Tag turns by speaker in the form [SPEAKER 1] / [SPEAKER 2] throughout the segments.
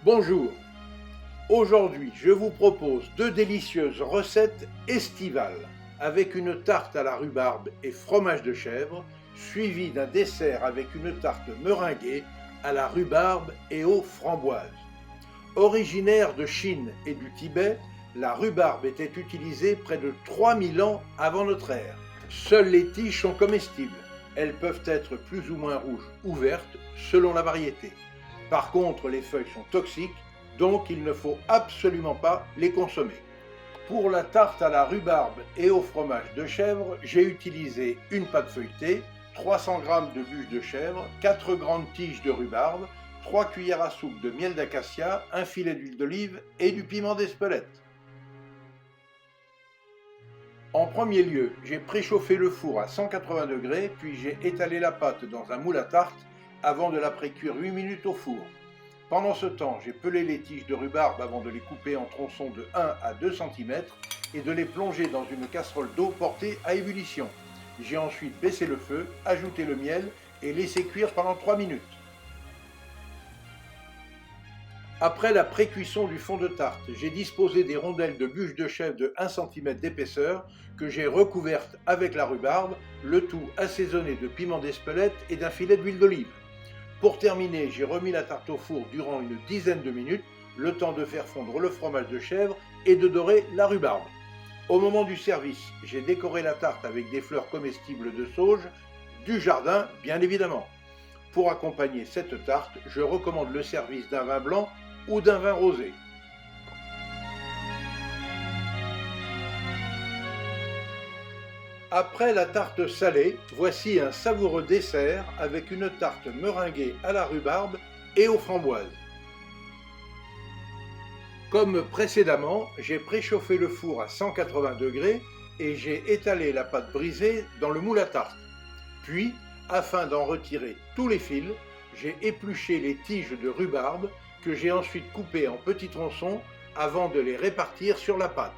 [SPEAKER 1] Bonjour, aujourd'hui je vous propose deux délicieuses recettes estivales avec une tarte à la rhubarbe et fromage de chèvre suivie d'un dessert avec une tarte meringuée à la rhubarbe et aux framboises. Originaire de Chine et du Tibet, la rhubarbe était utilisée près de 3000 ans avant notre ère. Seules les tiges sont comestibles. Elles peuvent être plus ou moins rouges ou vertes selon la variété. Par contre, les feuilles sont toxiques, donc il ne faut absolument pas les consommer. Pour la tarte à la rhubarbe et au fromage de chèvre, j'ai utilisé une pâte feuilletée, 300 g de bûche de chèvre, 4 grandes tiges de rhubarbe, 3 cuillères à soupe de miel d'acacia, un filet d'huile d'olive et du piment d'Espelette. En premier lieu, j'ai préchauffé le four à 180 degrés, puis j'ai étalé la pâte dans un moule à tarte avant de la précuire 8 minutes au four. Pendant ce temps, j'ai pelé les tiges de rhubarbe avant de les couper en tronçons de 1 à 2 cm et de les plonger dans une casserole d'eau portée à ébullition. J'ai ensuite baissé le feu, ajouté le miel et laissé cuire pendant 3 minutes. Après la précuisson du fond de tarte, j'ai disposé des rondelles de bûche de chèvre de 1 cm d'épaisseur que j'ai recouvertes avec la rhubarbe, le tout assaisonné de piment d'Espelette et d'un filet d'huile d'olive. Pour terminer, j'ai remis la tarte au four durant une dizaine de minutes, le temps de faire fondre le fromage de chèvre et de dorer la rhubarbe. Au moment du service, j'ai décoré la tarte avec des fleurs comestibles de sauge, du jardin bien évidemment. Pour accompagner cette tarte, je recommande le service d'un vin blanc ou d'un vin rosé. Après la tarte salée, voici un savoureux dessert avec une tarte meringuée à la rhubarbe et aux framboises. Comme précédemment, j'ai préchauffé le four à 180 degrés et j'ai étalé la pâte brisée dans le moule à tarte. Puis, afin d'en retirer tous les fils, j'ai épluché les tiges de rhubarbe que j'ai ensuite coupées en petits tronçons avant de les répartir sur la pâte.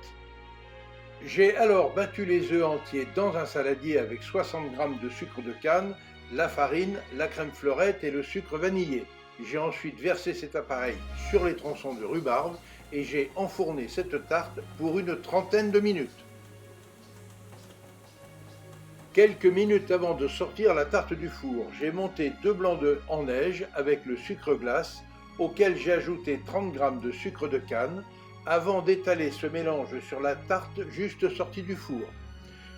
[SPEAKER 1] J'ai alors battu les œufs entiers dans un saladier avec 60 g de sucre de canne, la farine, la crème fleurette et le sucre vanillé. J'ai ensuite versé cet appareil sur les tronçons de rhubarbe et j'ai enfourné cette tarte pour une trentaine de minutes. Quelques minutes avant de sortir la tarte du four, j'ai monté 2 blancs d'œufs en neige avec le sucre glace, auquel j'ai ajouté 30 g de sucre de canne, avant d'étaler ce mélange sur la tarte juste sortie du four.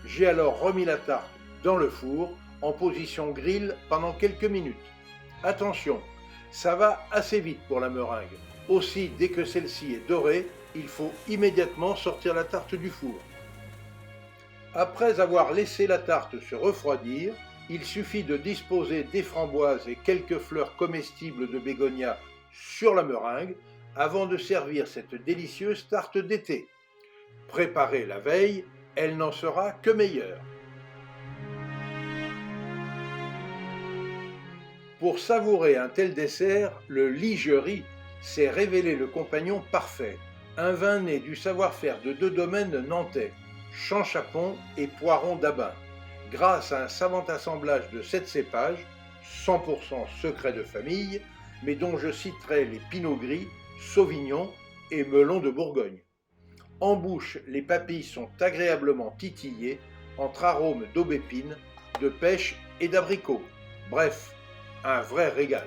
[SPEAKER 1] J'ai alors remis la tarte dans le four en position grill pendant quelques minutes. Attention, ça va assez vite pour la meringue. Aussi, dès que celle-ci est dorée, il faut immédiatement sortir la tarte du four. Après avoir laissé la tarte se refroidir, il suffit de disposer des framboises et quelques fleurs comestibles de bégonia sur la meringue avant de servir cette délicieuse tarte d'été. Préparée la veille, elle n'en sera que meilleure. Pour savourer un tel dessert, le Ligerie s'est révélé le compagnon parfait, un vin né du savoir-faire de 2 domaines nantais, Champ-Chapon et Poiron d'Abin, grâce à un savant assemblage de 7 cépages, 100% secret de famille, mais dont je citerai les Pinot Gris, Sauvignon et Melon de Bourgogne. En bouche, les papilles sont agréablement titillées entre arômes d'aubépine, de pêche et d'abricot. Bref, un vrai régal.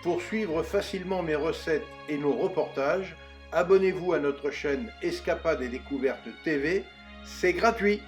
[SPEAKER 1] Pour suivre facilement mes recettes et nos reportages, abonnez-vous à notre chaîne Escapades et Découvertes TV, c'est gratuit.